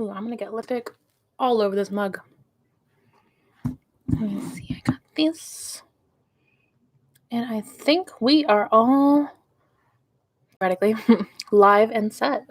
Ooh, I'm gonna get lipstick all over this mug. Let me see, I got this. And I think we are all theoretically live and set.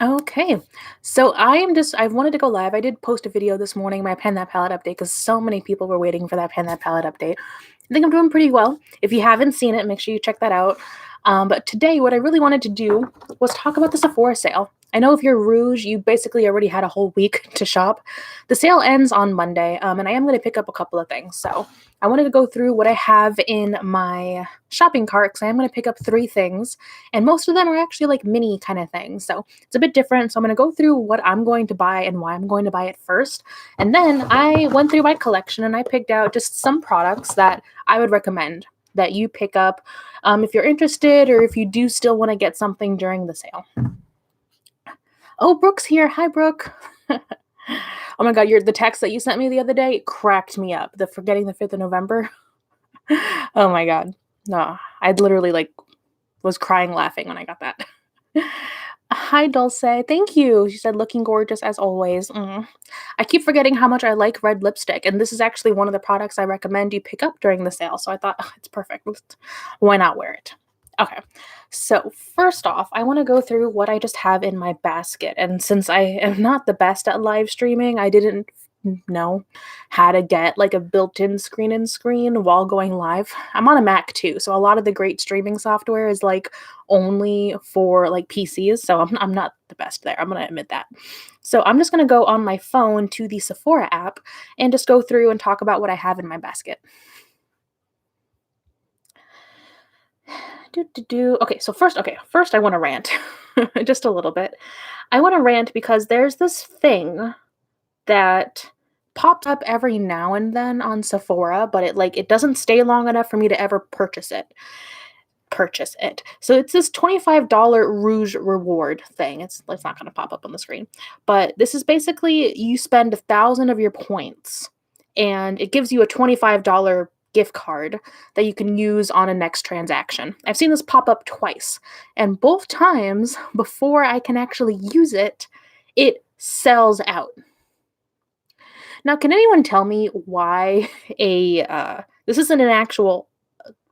Okay, so I wanted to go live. I did post a video this morning, my Pan That Palette update, because so many people were waiting for that Pan That Palette update. I think I'm doing pretty well. If you haven't seen it, make sure you check that out. But today, what I really wanted to do was talk about the Sephora sale. I know if you're Rouge, you basically already had a whole week to shop. The sale ends on Monday, and I am going to pick up a couple of things. So I wanted to go through what I have in my shopping cart, because I am going to pick up 3 things, and most of them are actually like mini kind of things. So it's a bit different. So I'm going to go through what I'm going to buy and why I'm going to buy it first. And then I went through my collection and I picked out just some products that I would recommend that you pick up if you're interested, or if you do still want to get something during the sale. Oh, Brooke's here. Hi, Brooke. Oh my God, the text that you sent me the other day cracked me up. The forgetting the 5th of November. Oh my God. No, I'd literally was crying laughing when I got that. Hi, Dulce. Thank you. She said, looking gorgeous as always. I keep forgetting how much I like red lipstick, and this is actually one of the products I recommend you pick up during the sale. So I thought, it's perfect. Why not wear it? Okay, so first off, I want to go through what I just have in my basket. And since I am not the best at live streaming, I didn't know how to get like a built-in screen while going live. I'm on a Mac too, so a lot of the great streaming software is like only for like PCs, so I'm not the best there. I'm gonna admit that. So I'm just gonna go on my phone to the Sephora app and just go through and talk about what I have in my basket. Okay, so first I want to rant just a little bit. I want to rant because there's this thing that pops up every now and then on Sephora, but it doesn't stay long enough for me to ever purchase it. So it's this $25 Rouge reward thing. It's not going to pop up on the screen, but this is basically you spend 1,000 of your points, and it gives you a $25 gift card that you can use on a next transaction. I've seen this pop up twice, and both times before I can actually use it, it sells out. Now, can anyone tell me why this isn't an actual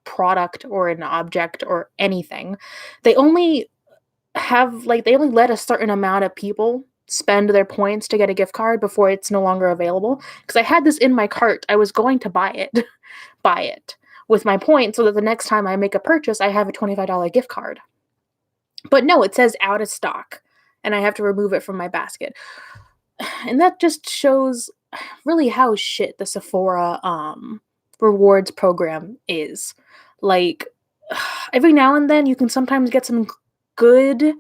product or an object or anything? They only let a certain amount of people spend their points to get a gift card before it's no longer available. Because I had this in my cart. I was going to buy it with my points so that the next time I make a purchase, I have a $25 gift card. But no, it says out of stock, and I have to remove it from my basket. And that just shows really how shit the Sephora rewards program is. Like, every now and then you can sometimes get some good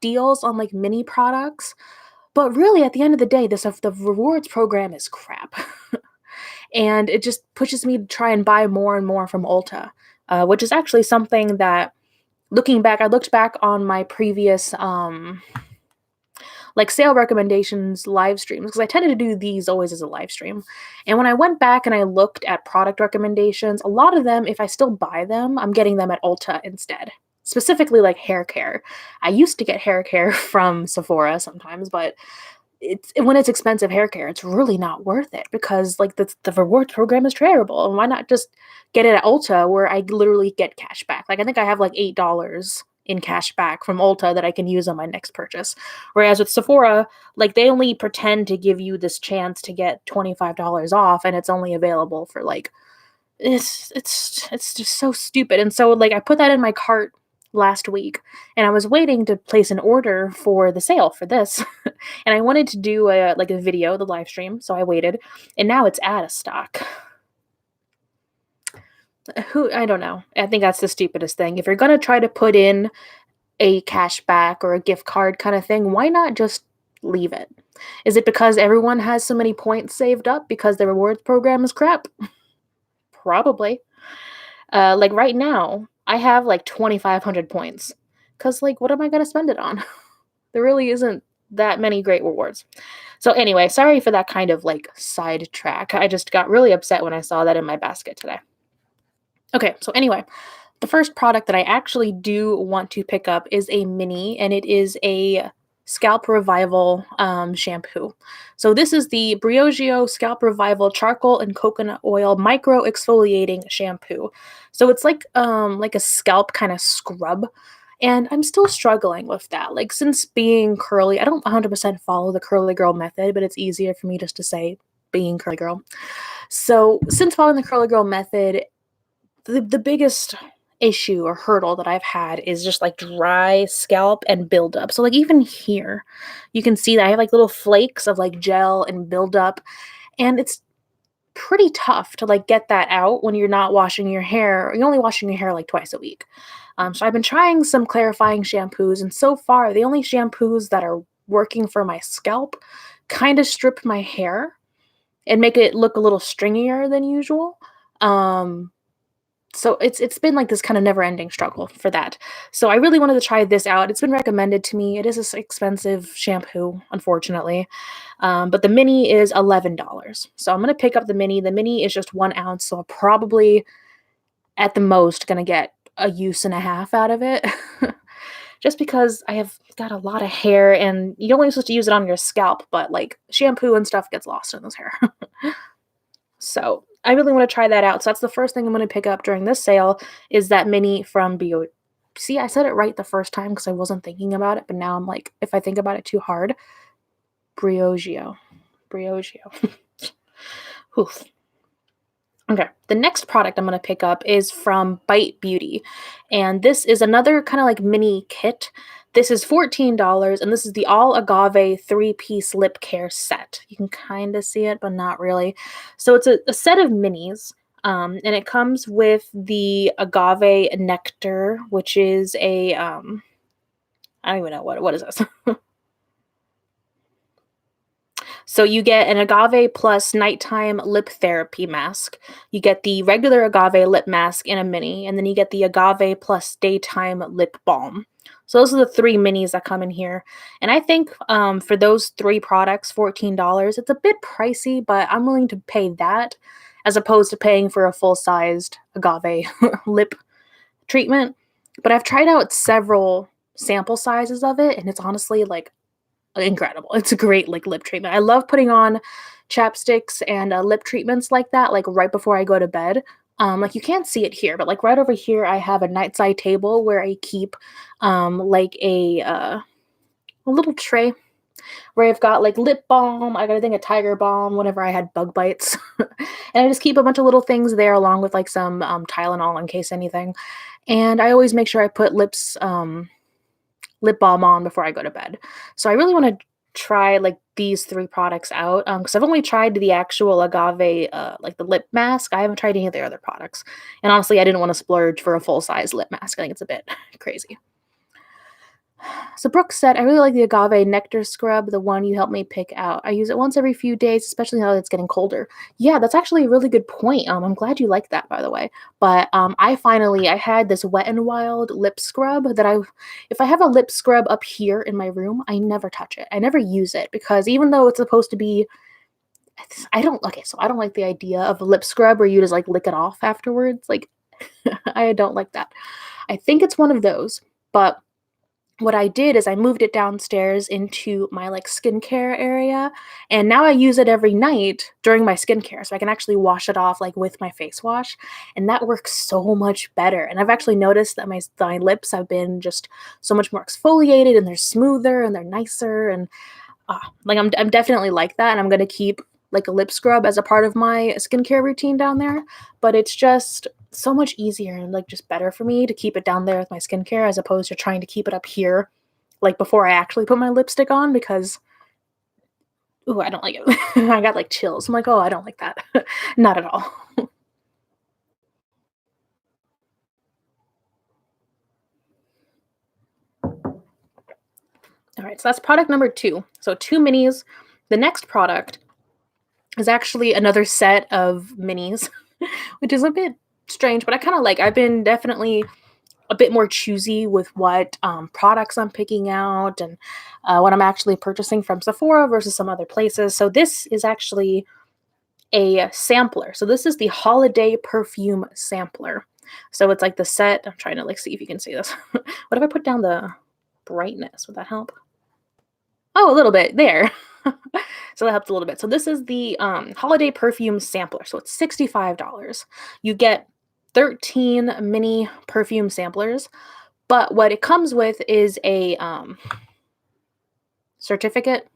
deals on like mini products, but really at the end of the day, the rewards program is crap. And it just pushes me to try and buy more and more from Ulta, which is actually something that, looking back, I looked back on my previous sale recommendations live streams, because I tended to do these always as a live stream. And when I went back and I looked at product recommendations, a lot of them, if I still buy them, I'm getting them at Ulta instead. Specifically like hair care. I used to get hair care from Sephora sometimes, but when it's expensive hair care, it's really not worth it, because the rewards program is terrible. And why not just get it at Ulta, where I literally get cash back? I think I have like $8 in cash back from Ulta that I can use on my next purchase. Whereas with Sephora, they only pretend to give you this chance to get $25 off, and it's only available for it's just so stupid. And so I put that in my cart last week, and I was waiting to place an order for the sale for this. And I wanted to do a video, the live stream, so I waited, and now it's out of stock. I don't know. I think that's the stupidest thing. If you're going to try to put in a cashback or a gift card kind of thing, why not just leave it? Is it because everyone has so many points saved up because the rewards program is crap? Probably. Right now, I have 2,500 points. Because, what am I going to spend it on? There really isn't that many great rewards. So anyway, sorry for that kind of sidetrack. I just got really upset when I saw that in my basket today. Okay, so anyway, the first product that I actually do want to pick up is a mini, and it is a Scalp Revival shampoo. So this is the BRIOGEO Scalp Revival Charcoal and Coconut Oil Micro-exfoliating shampoo. So it's like a scalp kind of scrub. And I'm still struggling with that. Like, since being curly, I don't 100% follow the curly girl method, but it's easier for me just to say being curly girl. So since following the curly girl method, the biggest issue or hurdle that I've had is just like dry scalp and buildup. So like even here, you can see that I have like little flakes of like gel and buildup, and it's pretty tough to like get that out when you're not washing your hair. You're only washing your hair like twice a week. So I've been trying some clarifying shampoos, and so far the only shampoos that are working for my scalp kind of strip my hair and make it look a little stringier than usual. Um, so it's been like this kind of never-ending struggle for that. So I really wanted to try this out. It's been recommended to me. It is a expensive shampoo, unfortunately. But the mini is $11. So I'm gonna pick up the mini. The mini is just 1 ounce, so I'm probably at the most gonna get a use and a half out of it. Just because I have got a lot of hair, and you're only supposed to use it on your scalp, but like shampoo and stuff gets lost in this hair. So I really want to try that out. So that's the first thing I'm going to pick up during this sale is that mini from Bio. See, I said it right the first time because I wasn't thinking about it, but now I'm like, if I think about it too hard, BRIOGEO. BRIOGEO. Oof. Okay, the next product I'm going to pick up is from Bite Beauty, and this is another kind of like mini kit. This is $14, and this is the All Agave 3-piece lip care set. You can kind of see it, but not really. So it's a set of minis, and it comes with the Agave Nectar, which is a, I don't even know, what is this? So you get an Agave Plus Nighttime Lip Therapy Mask. You get the regular Agave Lip Mask in a mini, and then you get the Agave Plus Daytime Lip Balm. So those are the 3 minis that come in here. And I think for those 3 products, $14, it's a bit pricey, but I'm willing to pay that as opposed to paying for a full-sized Agave lip treatment. But I've tried out several sample sizes of it, and it's honestly like incredible. It's a great like lip treatment. I love putting on chapsticks and lip treatments like that, like right before I go to bed. Like you can't see it here, but like right over here, I have a nightside table where I keep like a little tray where I've got like lip balm. I got a thing of tiger balm whenever I had bug bites, and I just keep a bunch of little things there along with like some Tylenol in case anything. And I always make sure I put lip balm on before I go to bed. So I really want to try like these 3 products out because I've only tried the actual Agave like the lip mask. I haven't tried any of their other products, and honestly I didn't want to splurge for a full-size lip mask. I think it's a bit crazy. So Brooke said, I really like the Agave Nectar Scrub, the one you helped me pick out. I use it once every few days, especially now that it's getting colder. Yeah, that's actually a really good point. I'm glad you like that, by the way. But I had this Wet n Wild lip scrub that if I have a lip scrub up here in my room, I never touch it. I never use it because even though it's supposed to be, I don't like the idea of a lip scrub where you just like lick it off afterwards. Like, I don't like that. I think it's one of those, but what I did is I moved it downstairs into my like skincare area, and now I use it every night during my skincare so I can actually wash it off like with my face wash, and that works so much better. And I've actually noticed that my lips have been just so much more exfoliated, and they're smoother and they're nicer, and like I'm definitely like that, and I'm gonna keep like a lip scrub as a part of my skincare routine down there. But it's just so much easier and like just better for me to keep it down there with my skincare as opposed to trying to keep it up here like before I actually put my lipstick on because ooh, I don't like it. I got like chills. I'm like, oh, I don't like that. Not at all. All right, so that's product number 2. So 2 minis. The next product is actually another set of minis, which is a bit strange, but I kind of like. I've been definitely a bit more choosy with what products I'm picking out and what I'm actually purchasing from Sephora versus some other places. So this is actually a sampler. So this is the Holiday Perfume Sampler. So it's like the set. I'm trying to like see if you can see this. What if I put down the brightness? Would that help? Oh, a little bit there. So that helped a little bit. So this is the holiday perfume sampler. So it's $65. You get 13 mini perfume samplers, but what it comes with is a certificate,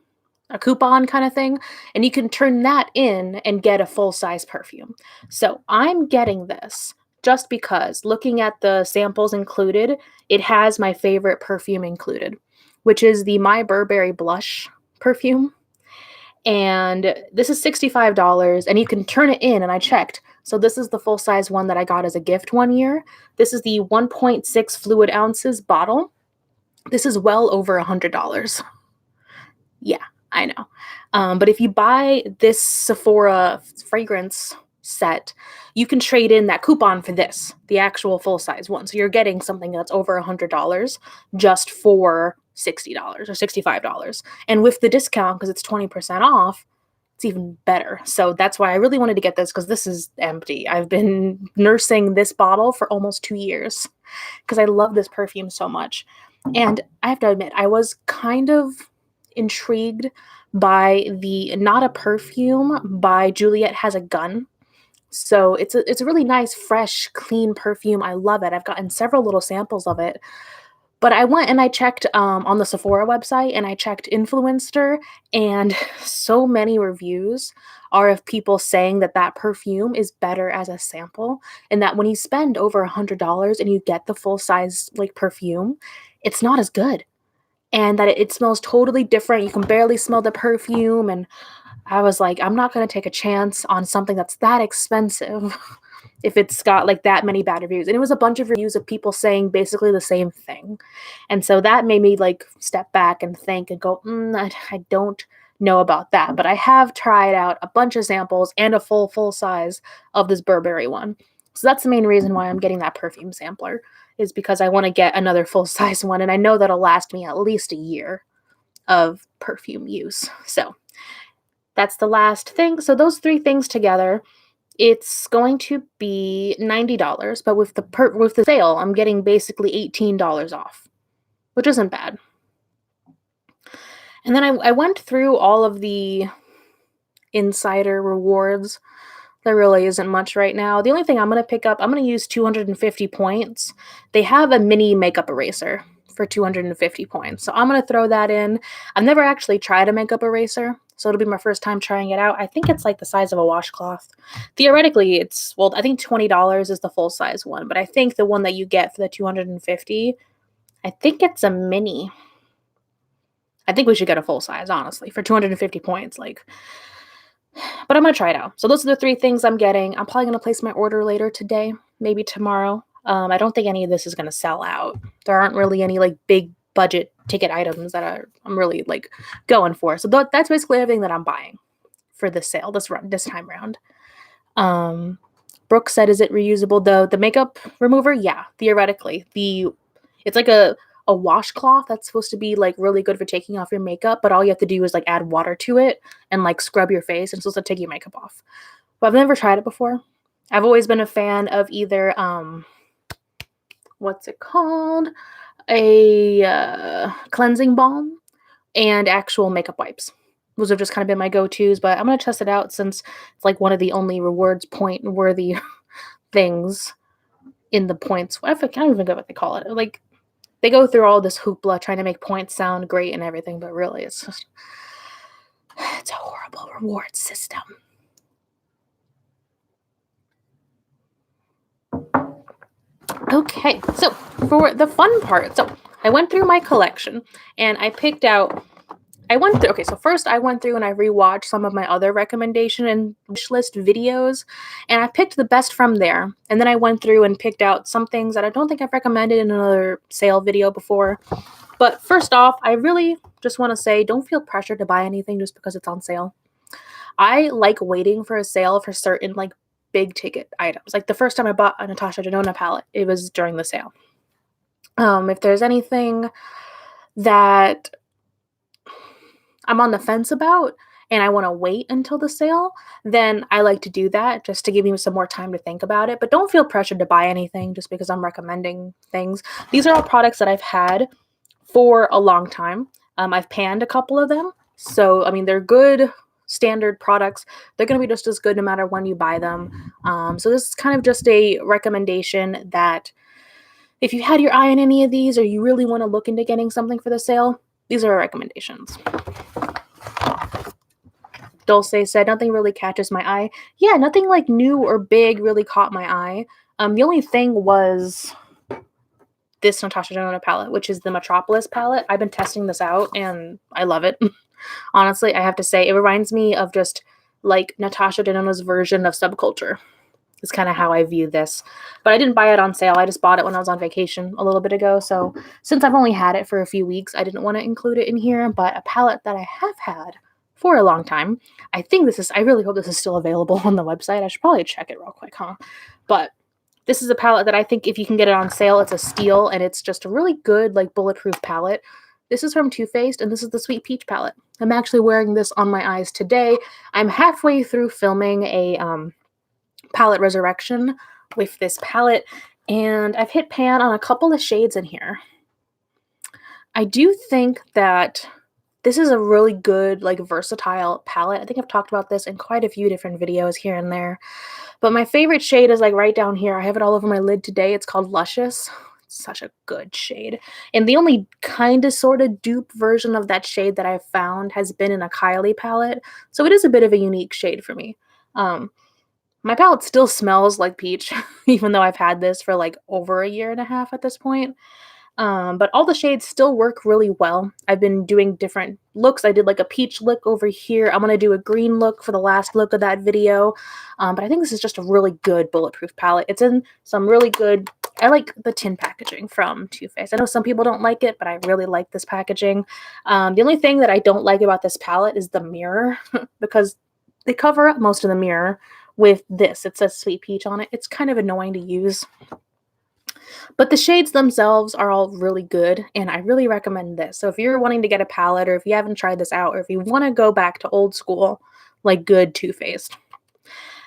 a coupon kind of thing, and you can turn that in and get a full-size perfume. So I'm getting this just because looking at the samples included, it has my favorite perfume included, which is the My Burberry Blush perfume. And this is $65 and you can turn it in, and I checked. So this is the full-size one that I got as a gift one year. This is the 1.6 fluid ounces bottle. This is well over $100. Yeah, I know. But if you buy this Sephora fragrance set, you can trade in that coupon for this, the actual full-size one. So you're getting something that's over $100 just for $60 or $65. And with the discount, because it's 20% off, it's even better. So that's why I really wanted to get this, because this is empty. I've been nursing this bottle for almost 2 years because I love this perfume so much. And I have to admit, I was kind of intrigued by the Not a Perfume by Juliet Has a Gun. So it's a really nice, fresh, clean perfume. I love it. I've gotten several little samples of it. But I went and I checked on the Sephora website, and I checked Influencer, and so many reviews are of people saying that that perfume is better as a sample, and that when you spend over $100 and you get the full size like perfume, it's not as good, and that it smells totally different. You can barely smell the perfume, and I was like, I'm not going to take a chance on something that's that expensive if it's got like that many bad reviews. And it was a bunch of reviews of people saying basically the same thing. And so that made me like step back and think and go, I don't know about that. But I have tried out a bunch of samples and a full size of this Burberry one. So that's the main reason why I'm getting that perfume sampler, is because I want to get another full size one. And I know that'll last me at least a year of perfume use. So that's the last thing. So those three things together, it's going to be $90, but with the sale, I'm getting basically $18 off, which isn't bad. And then I went through all of the insider rewards. There really isn't much right now. The only thing I'm going to pick up, I'm going to use 250 points. They have a mini makeup eraser for 250 points. So I'm going to throw that in. I've never actually tried a makeup eraser, so it'll be my first time trying it out. I think it's like the size of a washcloth. Theoretically, it's, well, I think $20 is the full size one, but I think the one that you get for the 250, I think it's a mini. I think we should get a full size, honestly, for 250 points. Like, but I'm going to try it out. So those are the three things I'm getting. I'm probably going to place my order later today, maybe tomorrow. I don't think any of this is going to sell out. There aren't really any like big budget ticket items that I'm really like going for. So that's basically everything that I'm buying for this sale this time round. Brooke said, "Is it reusable?" The makeup remover, yeah, theoretically. It's like a washcloth that's supposed to be like really good for taking off your makeup, but all you have to do is like add water to it and like scrub your face, and it's supposed to take your makeup off. But I've never tried it before. I've always been a fan of either what's it called? A cleansing balm and actual makeup wipes. Those have just kind of been my go-tos, but I'm going to test it out since it's like one of the only rewards point worthy things in the points. I can't even know what they call it. Like, they go through all this hoopla trying to make points sound great and everything, but really it's a horrible reward system. Okay, so for the fun part, so I went through my collection and I picked out, so first I went through and I rewatched some of my other recommendation and wish list videos, and I picked the best from there. And then I went through and picked out some things that I don't think I've recommended in another sale video before. But first off, I really just want to say, don't feel pressured to buy anything just because it's on sale. I like waiting for a sale for certain like big ticket items. Like the first time I bought a Natasha Denona palette, it was during the sale. If there's anything that I'm on the fence about and I want to wait until the sale, then I like to do that just to give me some more time to think about it. But don't feel pressured to buy anything just because I'm recommending things. These are all products that I've had for a long time. I've panned a couple of them. So, I mean, they're good standard products. They're going to be just as good no matter when you buy them. So this is kind of just a recommendation that if you had your eye on any of these or you really want to look into getting something for the sale, these are our recommendations. Dulce said, nothing really catches my eye. Yeah, nothing like new or big really caught my eye. The only thing was this Natasha Denona palette, which is the Metropolis palette. I've been testing this out and I love it. Honestly, I have to say, it reminds me of just like Natasha Denona's version of Subculture. Is kind of how I view this. But I didn't buy it on sale. I just bought it when I was on vacation a little bit ago. So since I've only had it for a few weeks, I didn't want to include it in here. But a palette that I have had for a long time. I really hope this is still available on the website. I should probably check it real quick, huh? But this is a palette that I think if you can get it on sale, it's a steal. And it's just a really good, like, bulletproof palette. This is from Too Faced, and this is the Sweet Peach palette. I'm actually wearing this on my eyes today. I'm halfway through filming a palette resurrection with this palette, and I've hit pan on a couple of shades in here. I do think that this is a really good, like, versatile palette. I think I've talked about this in quite a few different videos here and there, but my favorite shade is like right down here. I have it all over my lid today. It's called Luscious. It's such a good shade, and the only kind of sort of dupe version of that shade that I've found has been in a Kylie palette, so it is a bit of a unique shade for me. My palette still smells like peach, even though I've had this for like over a year and a half at this point. But all the shades still work really well. I've been doing different looks. I did like a peach look over here. I'm going to do a green look for the last look of that video. But I think this is just a really good bulletproof palette. It's in some really good, I like the tin packaging from Too Faced. I know some people don't like it, but I really like this packaging. The only thing that I don't like about this palette is the mirror because they cover up most of the mirror with this. It says Sweet Peach on it. It's kind of annoying to use. But the shades themselves are all really good, and I really recommend this. So if you're wanting to get a palette, or if you haven't tried this out, or if you want to go back to old school, like good Too Faced,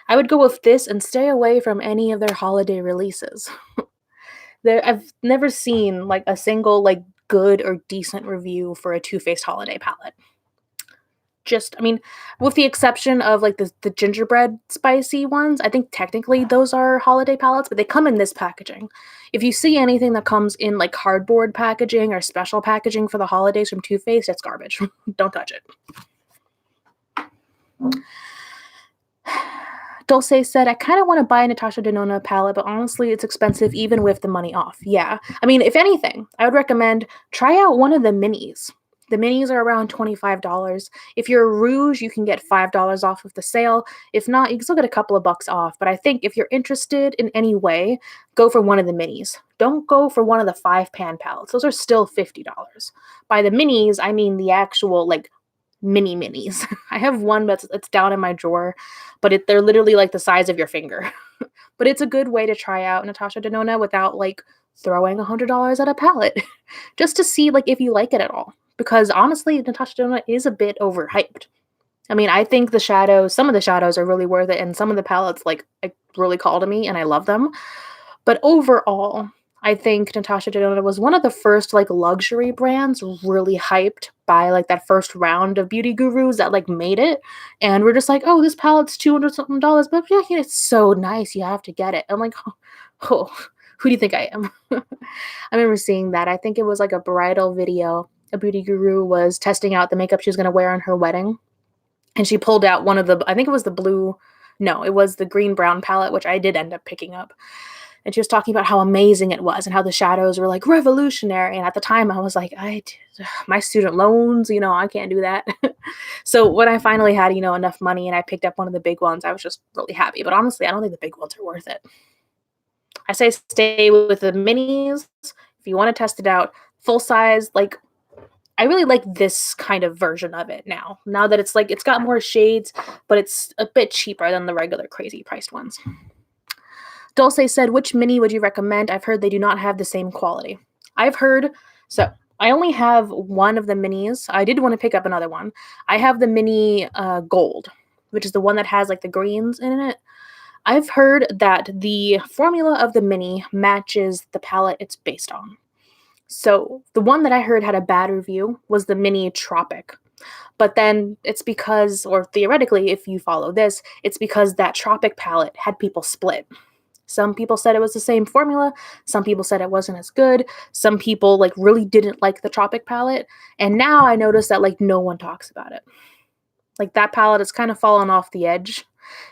I would go with this and stay away from any of their holiday releases. I've never seen like a single like good or decent review for a Too Faced holiday palette. I mean, with the exception of like the gingerbread spicy ones, I think technically those are holiday palettes, but they come in this packaging. If you see anything that comes in like cardboard packaging or special packaging for the holidays from Too Faced, it's garbage. Don't touch it. Dulce said, I kind of want to buy a Natasha Denona palette, but honestly, it's expensive even with the money off. Yeah. I mean, if anything, I would recommend try out one of the minis. The minis are around $25. If you're a Rouge, you can get $5 off of the sale. If not, you can still get a couple of bucks off. But I think if you're interested in any way, go for one of the minis. Don't go for one of the 5-pan palettes. Those are still $50. By the minis, I mean the actual, like, mini minis. I have one that's down in my drawer, but they're literally like the size of your finger. But it's a good way to try out Natasha Denona without, like, throwing $100 at a palette. Just to see, like, if you like it at all. Because honestly, Natasha Denona is a bit overhyped. I mean, I think some of the shadows are really worth it, and some of the palettes, like, really call to me, and I love them. But overall, I think Natasha Denona was one of the first, like, luxury brands really hyped by, like, that first round of beauty gurus that, like, made it. And we're just like, oh, this palette's $200-something, but yeah, it's so nice, you have to get it. I'm like, oh, who do you think I am? I remember seeing that. I think it was, like, a bridal video. A beauty guru was testing out the makeup she was going to wear on her wedding. And she pulled out one of I think it was it was the green-brown palette, which I did end up picking up. And she was talking about how amazing it was and how the shadows were, like, revolutionary. And at the time, I was like, my student loans, I can't do that. So when I finally had, enough money and I picked up one of the big ones, I was just really happy. But honestly, I don't think the big ones are worth it. I say stay with the minis. If you want to test it out, full size, like, I really like this kind of version of it now. Now that it's like, it's got more shades, but it's a bit cheaper than the regular crazy priced ones. Dulce said, which mini would you recommend? I've heard they do not have the same quality. So I only have one of the minis. I did want to pick up another one. I have the mini gold, which is the one that has like the greens in it. I've heard that the formula of the mini matches the palette it's based on. So the one that I heard had a bad review was the mini Tropic. But then it's because, or theoretically, if you follow this, it's because that Tropic palette had people split. Some people said it was the same formula. Some people said it wasn't as good. Some people like really didn't like the Tropic palette. And now I notice that like no one talks about it. Like that palette has kind of fallen off the edge.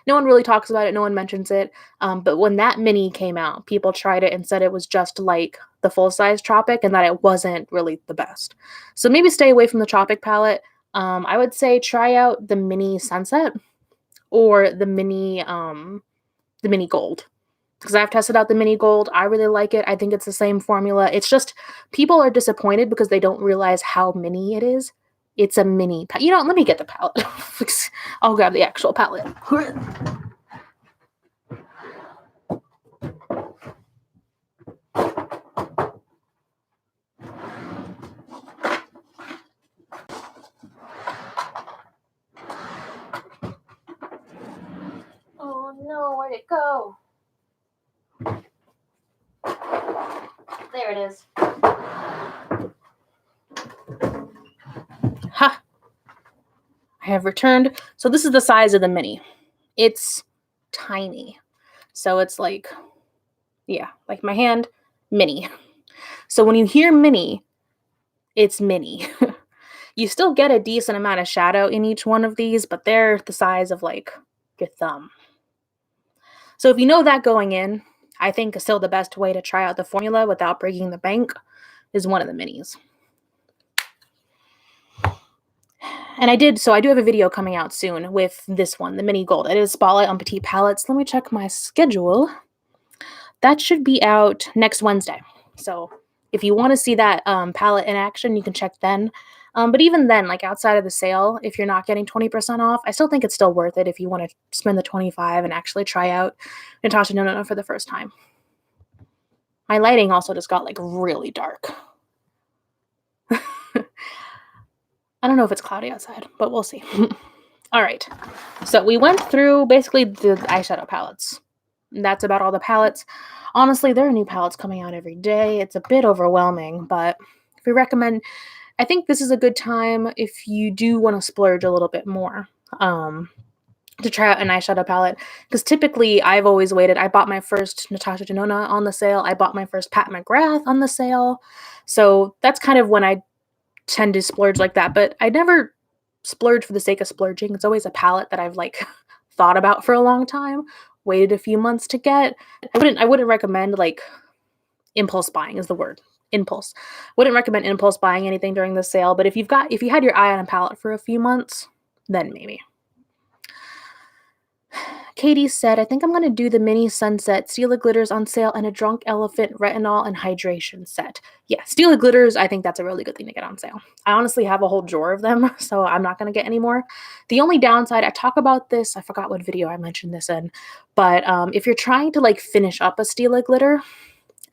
No one really talks about it. No one mentions it. But when that mini came out, people tried it and said it was just like the full-size Tropic and that it wasn't really the best. So maybe stay away from the Tropic palette. I would say try out the mini Sunset or the mini Gold. Because I've tested out the mini Gold. I really like it. I think it's the same formula. It's just people are disappointed because they don't realize how mini it is. It's a mini. You know, let me get the palette. I'll grab the actual palette. Oh no, where'd it go? There it is. Ha! I have returned. So this is the size of the mini. It's tiny. So it's like, yeah, like my hand, mini. So when you hear mini, it's mini. You still get a decent amount of shadow in each one of these, but they're the size of like your thumb. So if you know that going in, I think still the best way to try out the formula without breaking the bank is one of the minis. And I do have a video coming out soon with this one, the mini gold. It is Spotlight on Petite Palettes. Let me check my schedule. That should be out next Wednesday. So if you want to see that palette in action, you can check then. But even then, like outside of the sale, if you're not getting 20% off, I still think it's still worth it if you want to spend the $25 and actually try out Natasha Denona for the first time. My lighting also just got like really dark. I don't know if it's cloudy outside, but we'll see. All right. So we went through basically the eyeshadow palettes. That's about all the palettes. Honestly, there are new palettes coming out every day. It's a bit overwhelming, but we recommend, I think this is a good time if you do want to splurge a little bit more to try out an eyeshadow palette. Because typically, I've always waited. I bought my first Natasha Denona on the sale. I bought my first Pat McGrath on the sale. So that's kind of when I tend to splurge like that. But I never splurge for the sake of splurging. It's always a palette that I've like thought about for a long time, waited a few months to get. I wouldn't recommend like impulse buying is the word. Impulse. Wouldn't recommend impulse buying anything during the sale, but if you had your eye on a palette for a few months, then maybe. Katie said, I think I'm going to do the mini Sunset Steal the Glitters on sale and a Drunk Elephant Retinol and Hydration set. Yeah, Steal the Glitters, I think that's a really good thing to get on sale. I honestly have a whole drawer of them, so I'm not going to get any more. The only downside, I talk about this, I forgot what video I mentioned this in, but if you're trying to like finish up a Steal a Glitter,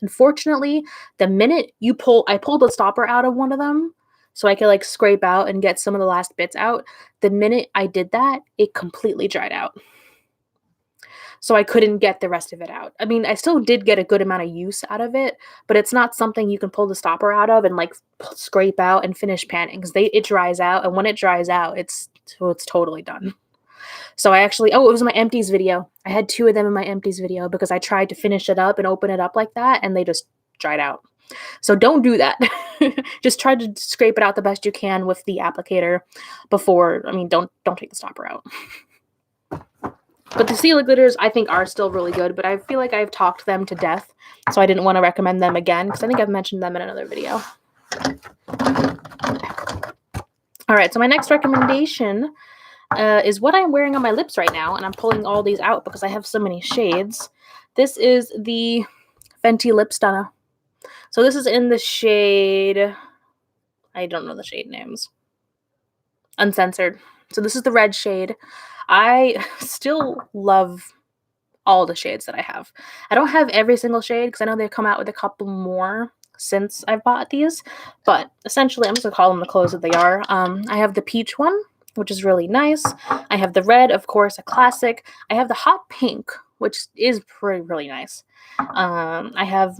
unfortunately, the minute I pulled the stopper out of one of them so I could like scrape out and get some of the last bits out. The minute I did that, it completely dried out. So I couldn't get the rest of it out. I mean, I still did get a good amount of use out of it, but it's not something you can pull the stopper out of and like scrape out and finish panning because it dries out, and when it dries out, it's totally done. So I actually, it was my empties video. I had 2 of them in my empties video because I tried to finish it up and open it up like that, and they just dried out. So don't do that. Just try to scrape it out the best you can with the applicator before, don't take the stopper out. But the Steal the Glitters, I think, are still really good, but I feel like I've talked them to death, so I didn't want to recommend them again, because I think I've mentioned them in another video. All right, so my next recommendation is what I'm wearing on my lips right now, and I'm pulling all these out because I have so many shades. This is the Fenty Lip Stunna. So this is in the shade, I don't know the shade names, Uncensored. So this is the red shade. I still love all the shades that I have. I don't have every single shade because I know they've come out with a couple more. since I've bought these, but essentially I'm just gonna call them the clothes that they are. I have the peach one, which is really nice. I have the red, of course, a classic. I have the hot pink, which is really nice. I have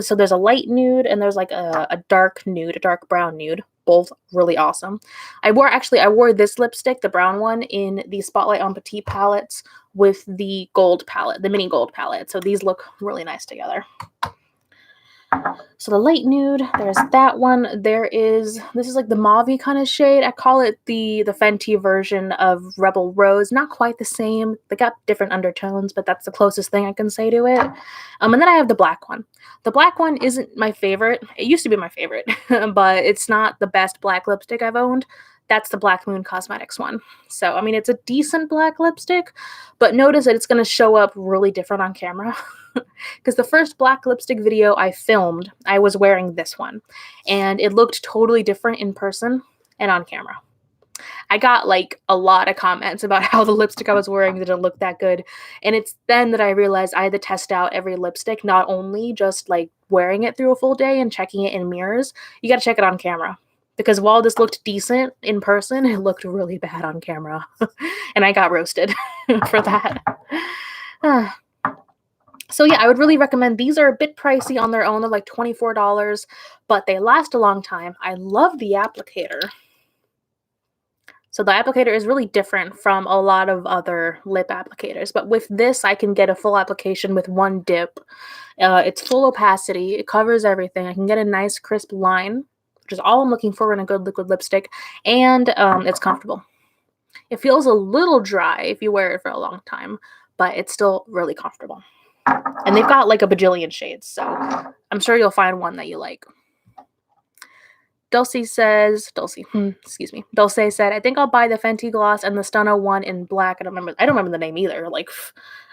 so there's a light nude and there's like a dark nude, a dark brown nude. Both really awesome. I wore this lipstick, the brown one, in the Spotlight on Petite palettes with the gold palette, the mini gold palette. So these look really nice together. So the light nude, there's that one. This is like the mauve-y kind of shade. I call it the Fenty version of Rebel Rose. Not quite the same. They got different undertones, but that's the closest thing I can say to it. And then I have the black one. The black one isn't my favorite. It used to be my favorite, but it's not the best black lipstick I've owned. That's the Black Moon Cosmetics one. So, I mean, it's a decent black lipstick, but notice that it's going to show up really different on camera. Because the first black lipstick video I filmed, I was wearing this one, and it looked totally different in person and on camera. I got like a lot of comments about how the lipstick I was wearing didn't look that good, and it's then that I realized I had to test out every lipstick, not only just like wearing it through a full day and checking it in mirrors. You got to check it on camera, because while this looked decent in person, it looked really bad on camera, and I got roasted for that. So yeah, I would really recommend. These are a bit pricey on their own. They're like $24, but they last a long time. I love the applicator. So the applicator is really different from a lot of other lip applicators, but with this, I can get a full application with one dip. It's full opacity. It covers everything. I can get a nice crisp line, which is all I'm looking for in a good liquid lipstick, and it's comfortable. It feels a little dry if you wear it for a long time, but it's still really comfortable. And they've got like a bajillion shades, so I'm sure you'll find one that you like. Dulce said, I think I'll buy the Fenty gloss and the Stunna one in black. I don't remember the name either. Like,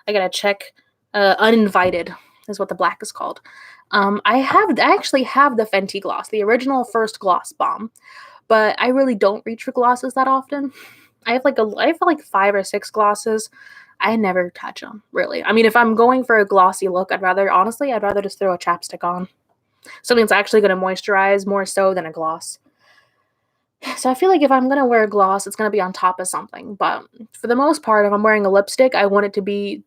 I gotta check. Uninvited is what the black is called. I actually have the Fenty gloss, the original first gloss bomb, but I really don't reach for glosses that often. I have like 5 or 6 glosses. I never touch them, really. I mean, if I'm going for a glossy look, I'd rather just throw a chapstick on. Something that's actually going to moisturize more so than a gloss. So I feel like if I'm going to wear a gloss, it's going to be on top of something. But for the most part, if I'm wearing a lipstick, I want it to be,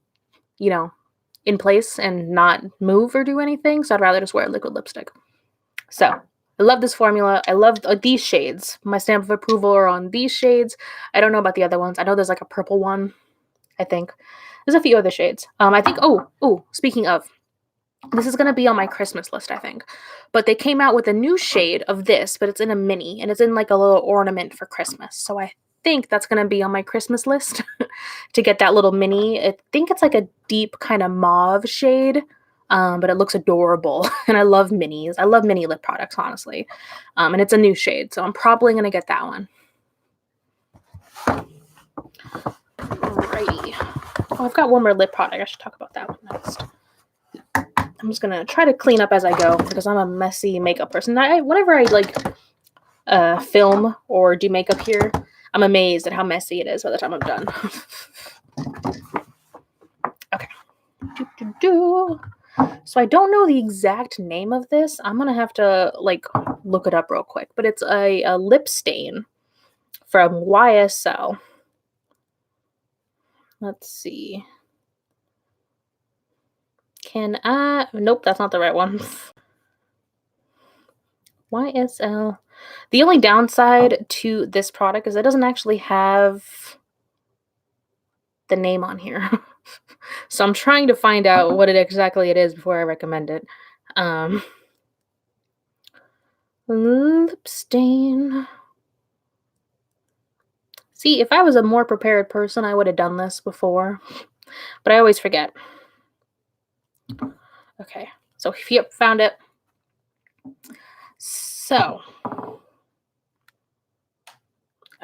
in place and not move or do anything. So I'd rather just wear a liquid lipstick. So I love this formula. I love these shades. My stamp of approval are on these shades. I don't know about the other ones. I know there's like a purple one. I think there's a few other shades. I think, speaking of, this is going to be on my Christmas list, I think. But they came out with a new shade of this, but it's in a mini, and it's in like a little ornament for Christmas. So I think that's going to be on my Christmas list to get that little mini. I think it's like a deep kind of mauve shade, but it looks adorable. And I love minis. I love mini lip products, honestly. And it's a new shade, so I'm probably going to get that one. Alrighty. Oh, I've got one more lip product. I should talk about that one next. I'm just gonna try to clean up as I go because I'm a messy makeup person. Whenever I film or do makeup here, I'm amazed at how messy it is by the time I'm done. Okay. So I don't know the exact name of this. I'm gonna have to look it up real quick. But it's a lip stain from YSL. Let's see. Nope, that's not the right one. YSL. The only downside to this product is it doesn't actually have the name on here. So I'm trying to find out what exactly it is before I recommend it. Lip stain. See, if I was a more prepared person, I would have done this before. But I always forget. Okay, so yep, found it. So,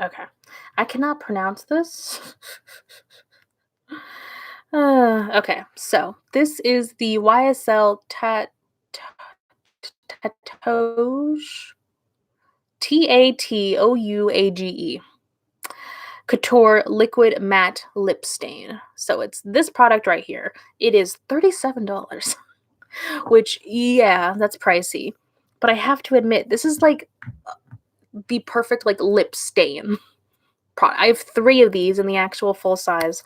okay, I cannot pronounce this. Okay, so this is the YSL Tatouage, Tatouage Couture Liquid Matte Lip Stain. So it's this product right here. It is $37, which, yeah, that's pricey. but I have to admit, this is like the perfect like lip stain product. I have 3 of these in the actual full size.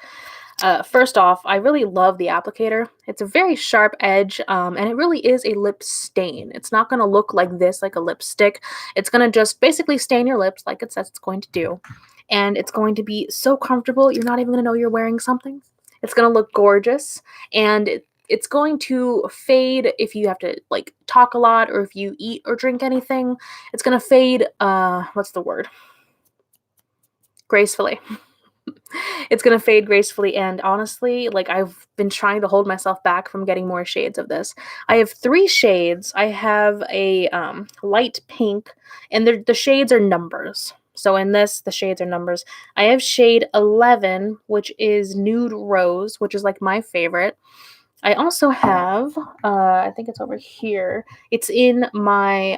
First off, I really love the applicator. It's a very sharp edge, and it really is a lip stain. It's not going to look like this, like a lipstick. It's going to just basically stain your lips like it says it's going to do. And it's going to be so comfortable, you're not even going to know you're wearing something. It's going to look gorgeous, and it's going to fade if you have to like talk a lot or if you eat or drink anything. It's going to fade, what's the word? Gracefully. It's gonna fade gracefully, and honestly, like, I've been trying to hold myself back from getting more shades of this. I have 3 shades. I have a, light pink, and the shades are numbers. So in this, the shades are numbers. I have shade 11, which is Nude Rose, which is, like, my favorite. I also have, I think it's over here. It's in my,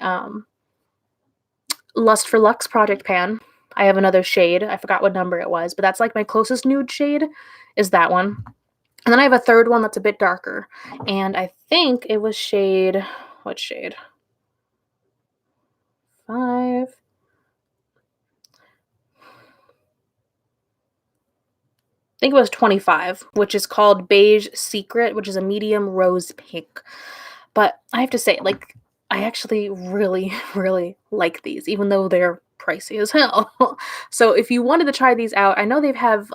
Lust for Luxe project pan. I have another shade. I forgot what number it was, but that's like my closest nude shade is that one. And then I have a third one that's a bit darker. And I think it was shade, what shade? 5. I think it was 25, which is called Beige Secret, which is a medium rose pink. But I have to say, like, I actually really, really like these, even though they're pricey as hell. So if you wanted to try these out, I know they have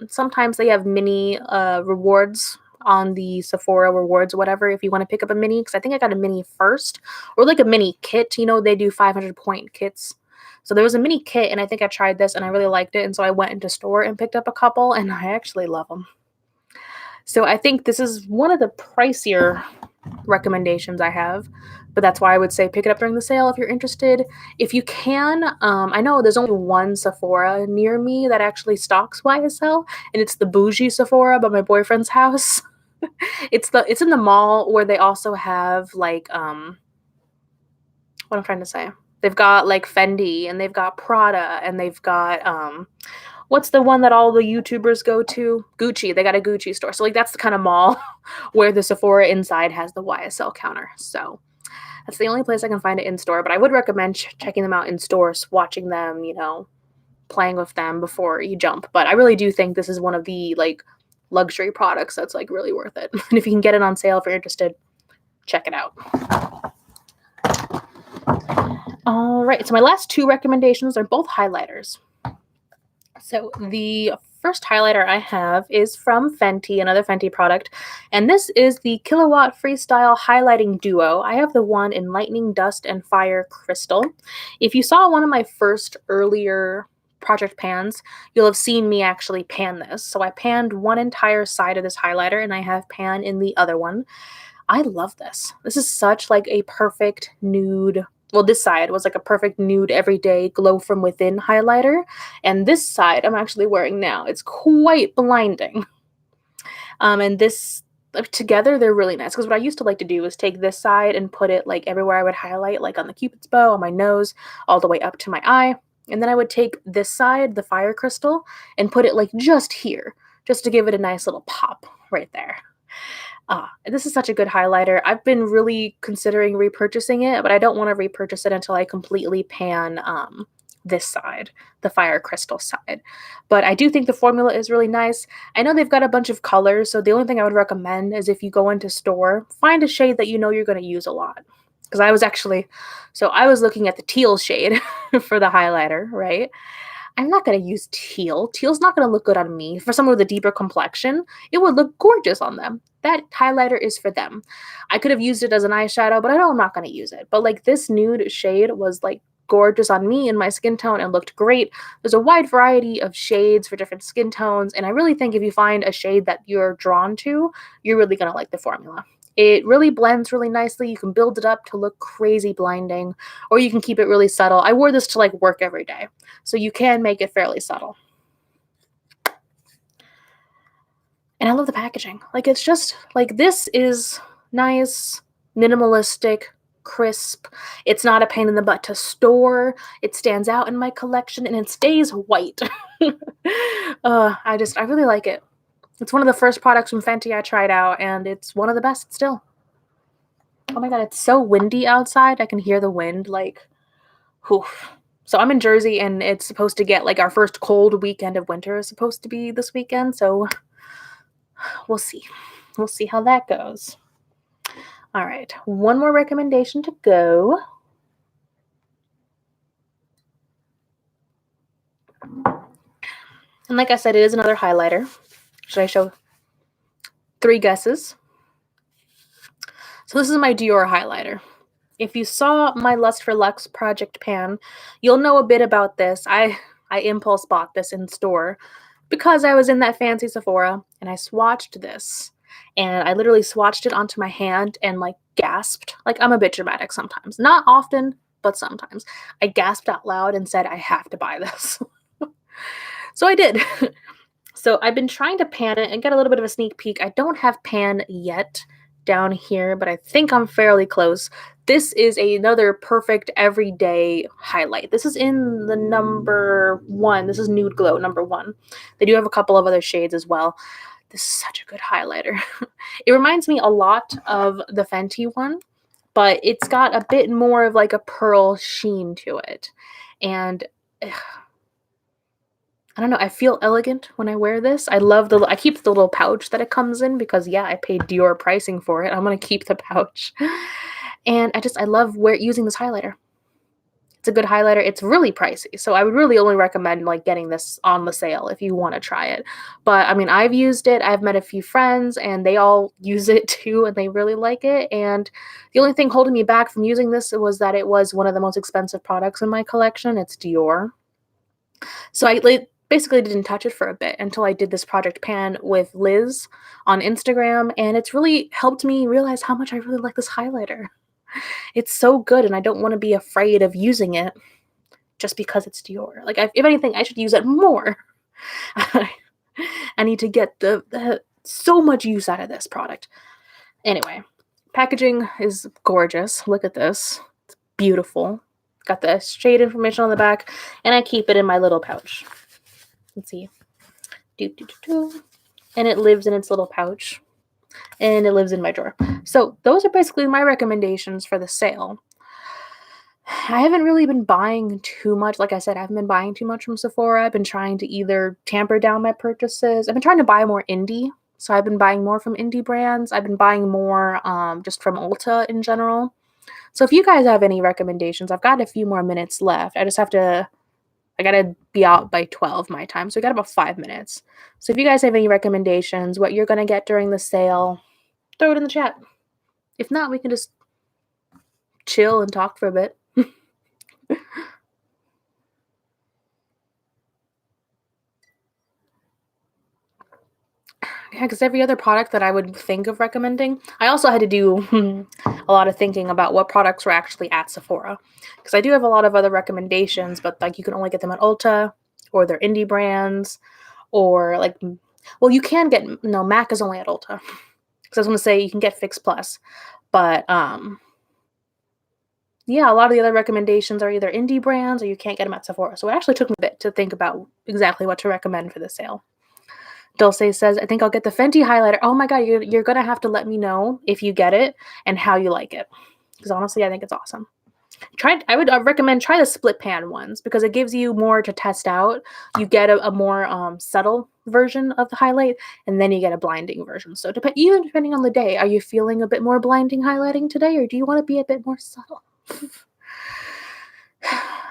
sometimes they have mini rewards on the Sephora rewards or whatever if you want to pick up a mini, because I think I got a mini first, or like a mini kit. You know, they do 500-point kits. So there was a mini kit, and I think I tried this and I really liked it, and so I went into store and picked up a couple, and I actually love them. So I think this is one of the pricier recommendations I have, but that's why I would say pick it up during the sale if you're interested. If you can, I know there's only one Sephora near me that actually stocks YSL, and it's the bougie Sephora by my boyfriend's house. It's in the mall where they also have like what I'm trying to say. They've got like Fenty, and they've got Prada, and they've got what's the one that all the YouTubers go to? Gucci. They got a Gucci store. So like that's the kind of mall where the Sephora inside has the YSL counter. So that's the only place I can find it in store, but I would recommend checking them out in stores, watching them, you know, playing with them before you jump. But I really do think this is one of the like luxury products that's like really worth it. And if you can get it on sale if you're interested, check it out. All right, so my last 2 recommendations are both highlighters. So the first highlighter I have is from Fenty, another Fenty product, and this is the Killawatt Freestyle Highlighting Duo. I have the one in Lightning Dust and Fire Crystal. If you saw one of my first earlier project pans, you'll have seen me actually pan this. So I panned one entire side of this highlighter, and I have pan in the other one. I love this. This is such like a perfect nude. Well, this side was like a perfect nude everyday glow from within highlighter. And this side I'm actually wearing now. It's quite blinding. And this together they're really nice, because what I used to like to do is take this side and put it like everywhere I would highlight, like on the cupid's bow, on my nose, all the way up to my eye. And then I would take this side, the fire crystal, and put it like just here, just to give it a nice little pop right there. This is such a good highlighter. I've been really considering repurchasing it, but I don't want to repurchase it until I completely pan this side, the fire crystal side. But I do think the formula is really nice. I know they've got a bunch of colors, so the only thing I would recommend is if you go into store, find a shade that you know you're going to use a lot. Because I was looking at the teal shade for the highlighter, right? I'm not going to use teal. Teal's not going to look good on me. For someone with a deeper complexion, it would look gorgeous on them. That highlighter is for them. I could have used it as an eyeshadow, but I know I'm not going to use it. But like this nude shade was like gorgeous on me and my skin tone and looked great. There's a wide variety of shades for different skin tones, and I really think if you find a shade that you're drawn to, you're really going to like the formula. It really blends really nicely. You can build it up to look crazy blinding, or you can keep it really subtle. I wore this to like work every day, so you can make it fairly subtle. And I love the packaging. Like, it's just like, this is nice, minimalistic, crisp. It's not a pain in the butt to store. It stands out in my collection, and it stays white. I really like it. It's one of the first products from Fenty I tried out, and it's one of the best still. Oh my god, it's so windy outside. I can hear the wind, like, whew. So I'm in Jersey, and it's supposed to get, like, our first cold weekend of winter is supposed to be this weekend, so we'll see. We'll see how that goes. All right, one more recommendation to go. And like I said, it is another highlighter. Should I show 3 guesses? So this is my Dior highlighter. If you saw my Lust for Luxe project pan, you'll know a bit about this. I impulse bought this in store because I was in that fancy Sephora and I swatched this. And I literally swatched it onto my hand and like gasped. Like, I'm a bit dramatic sometimes. Not often, but sometimes. I gasped out loud and said, I have to buy this. So I did. So I've been trying to pan it and get a little bit of a sneak peek. I don't have pan yet down here, but I think I'm fairly close. This is another perfect everyday highlight. This is in the number 1. This is Nude Glow number 1. They do have a couple of other shades as well. This is such a good highlighter. It reminds me a lot of the Fenty one, but it's got a bit more of like a pearl sheen to it. And I don't know, I feel elegant when I wear this. I keep the little pouch that it comes in because, yeah, I paid Dior pricing for it. I'm gonna keep the pouch. And I love using this highlighter. It's a good highlighter. It's really pricey, so I would really only recommend, like, getting this on the sale if you wanna try it. But, I mean, I've used it, I've met a few friends, and they all use it too, and they really like it, and the only thing holding me back from using this was that it was one of the most expensive products in my collection. It's Dior. So I basically didn't touch it for a bit until I did this project pan with Liz on Instagram, and it's really helped me realize how much I really like this highlighter. It's so good, and I don't want to be afraid of using it just because it's Dior. Like, if anything, I should use it more. I need to get so much use out of this product. Anyway, packaging is gorgeous. Look at this. It's beautiful. Got the shade information on the back, and I keep it in my little pouch. Let's see. And it lives in its little pouch. And it lives in my drawer. So those are basically my recommendations for the sale. I haven't really been buying too much. Like I said, I haven't been buying too much from Sephora. I've been trying to either tamper down my purchases. I've been trying to buy more indie. So I've been buying more from indie brands. I've been buying more just from Ulta in general. So if you guys have any recommendations, I've got a few more minutes left. I gotta be out by 12 my time, so we got about 5 minutes. So if you guys have any recommendations, what you're gonna get during the sale, throw it in the chat. If not, we can just chill and talk for a bit. Yeah, because every other product that I would think of recommending, I also had to do a lot of thinking about what products were actually at Sephora. Because I do have a lot of other recommendations, but like you can only get them at Ulta, or they're indie brands, or like, well, you can get, no, MAC is only at Ulta. Because I was going to say you can get Fix Plus, but yeah, a lot of the other recommendations are either indie brands or you can't get them at Sephora. So it actually took me a bit to think about exactly what to recommend for the sale. Dulce says, I think I'll get the Fenty highlighter. Oh my god, you're going to have to let me know if you get it and how you like it. Because honestly, I think it's awesome. I would recommend try the split pan ones because it gives you more to test out. You get a more subtle version of the highlight, and then you get a blinding version. So even depending on the day, are you feeling a bit more blinding highlighting today, or do you want to be a bit more subtle?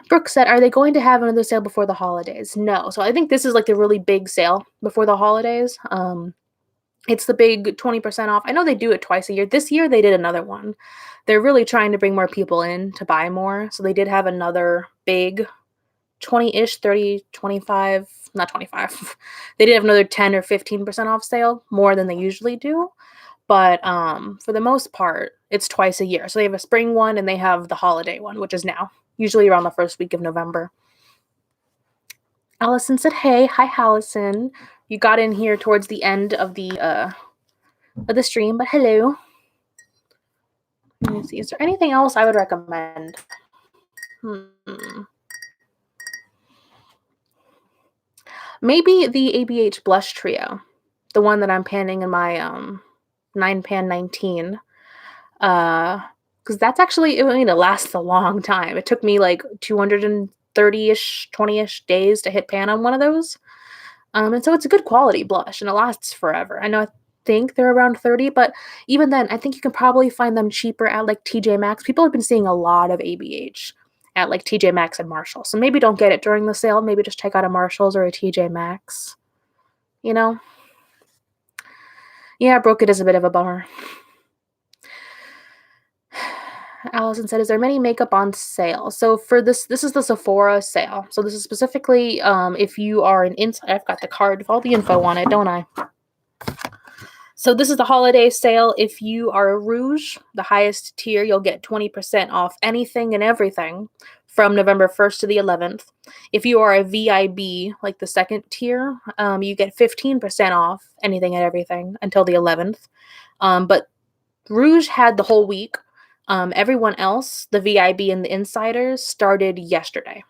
Brooke said, are they going to have another sale before the holidays? No. So I think this is like the really big sale before the holidays. It's the big 20% off. I know they do it twice a year. This year they did another one. They're really trying to bring more people in to buy more. So they did have another big 20-ish, 30, 25, not 25. They did have another 10 or 15% off sale, more than they usually do. But for the most part, it's twice a year. So they have a spring one and they have the holiday one, which is now, usually around the first week of November. Allison said, hey. Hi, Allison. You got in here towards the end of the stream, but hello. Let me see. Is there anything else I would recommend? Maybe the ABH Blush Trio, the one that I'm panning in my 9 pan 19. Because that's actually, I mean, it lasts a long time. It took me like 230-ish, 20-ish days to hit pan on one of those. And so it's a good quality blush and it lasts forever. I know I think they're around 30, but even then, I think you can probably find them cheaper at like TJ Maxx. People have been seeing a lot of ABH at like TJ Maxx and Marshalls. So maybe don't get it during the sale. Maybe just check out a Marshalls or a TJ Maxx. You know? Yeah, broke it is a bit of a bummer. Allison said, "Is there many makeup on sale?" So for this is the Sephora sale. So this is specifically if you are an inside. I've got the card with all the info on it, don't I? So this is the holiday sale. If you are a Rouge, the highest tier, you'll get 20% off anything and everything from November 1st to the 11th. If you are a VIB, like the second tier, you get 15% off anything and everything until the 11th. But Rouge had the whole week. Everyone else, the VIB and the insiders, started yesterday.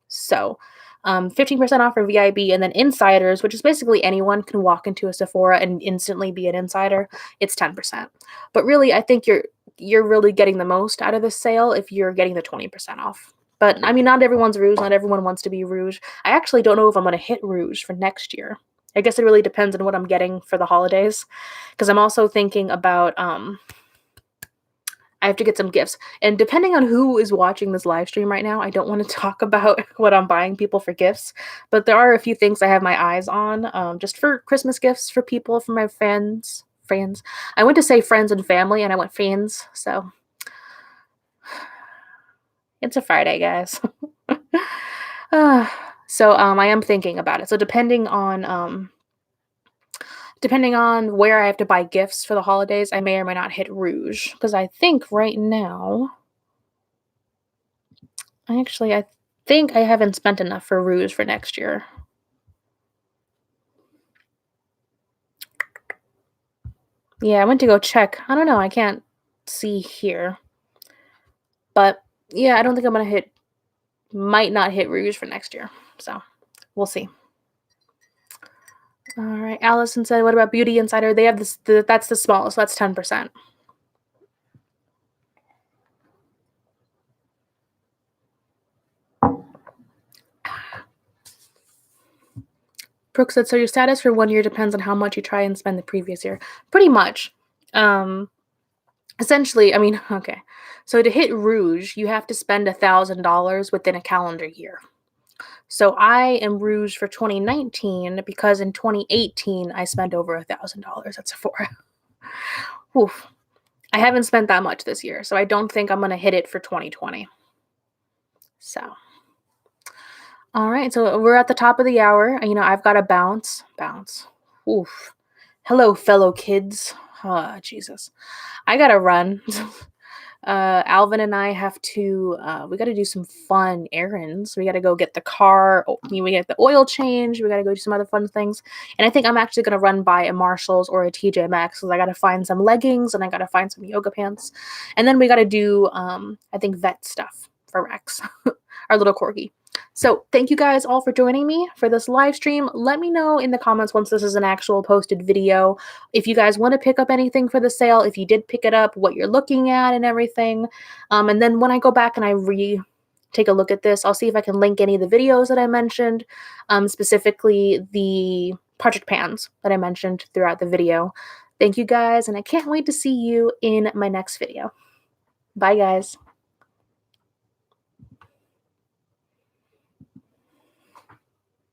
So 15% off for VIB, and then insiders, which is basically anyone can walk into a Sephora and instantly be an insider, it's 10%. But really, I think you're really getting the most out of this sale if you're getting the 20% off. But I mean, not everyone's Rouge, not everyone wants to be Rouge. I actually don't know if I'm going to hit Rouge for next year. I guess it really depends on what I'm getting for the holidays, because I'm also thinking about I have to get some gifts. And depending on who is watching this live stream right now, I don't want to talk about what I'm buying people for gifts, but there are a few things I have my eyes on, just for Christmas gifts for people, for my friends. I went to say friends and family, and I went fans, so it's a Friday, guys. So I am thinking about it. So depending on where I have to buy gifts for the holidays, I may or may not hit Rouge, because I think right now, I think I haven't spent enough for Rouge for next year. Yeah, I went to go check. I don't know, I can't see here. But yeah, I don't think I'm gonna might not hit Rouge for next year. So we'll see. All right, Allison said, "What about Beauty Insider? They have this. That's the smallest. That's 10%." Brooke said, "So your status for 1 year depends on how much you try and spend the previous year." Pretty much. Essentially, I mean, okay. So to hit Rouge, you have to spend $1,000 within a calendar year. So I am Rouge for 2019 because in 2018 I spent over $1,000 at Sephora. Oof. I haven't spent that much this year, so I don't think I'm gonna hit it for 2020. So, all right. So we're at the top of the hour. You know, I've got to bounce. Oof. Hello, fellow kids. Oh, Jesus. I gotta run. Alvin and I have to, we gotta do some fun errands. We gotta go get the car, we get the oil change, we gotta go do some other fun things. And I think I'm actually gonna run by a Marshalls or a TJ Maxx because I gotta find some leggings and I gotta find some yoga pants. And then we gotta do, I think, vet stuff for Rex, our little corgi. So thank you guys all for joining me for this live stream. Let me know in the comments once this is an actual posted video if you guys want to pick up anything for the sale, if you did pick it up, what you're looking at and everything. And then when I go back and I take a look at this, I'll see if I can link any of the videos that I mentioned, specifically the project pans that I mentioned throughout the video. Thank you guys, and I can't wait to see you in my next video. Bye, guys.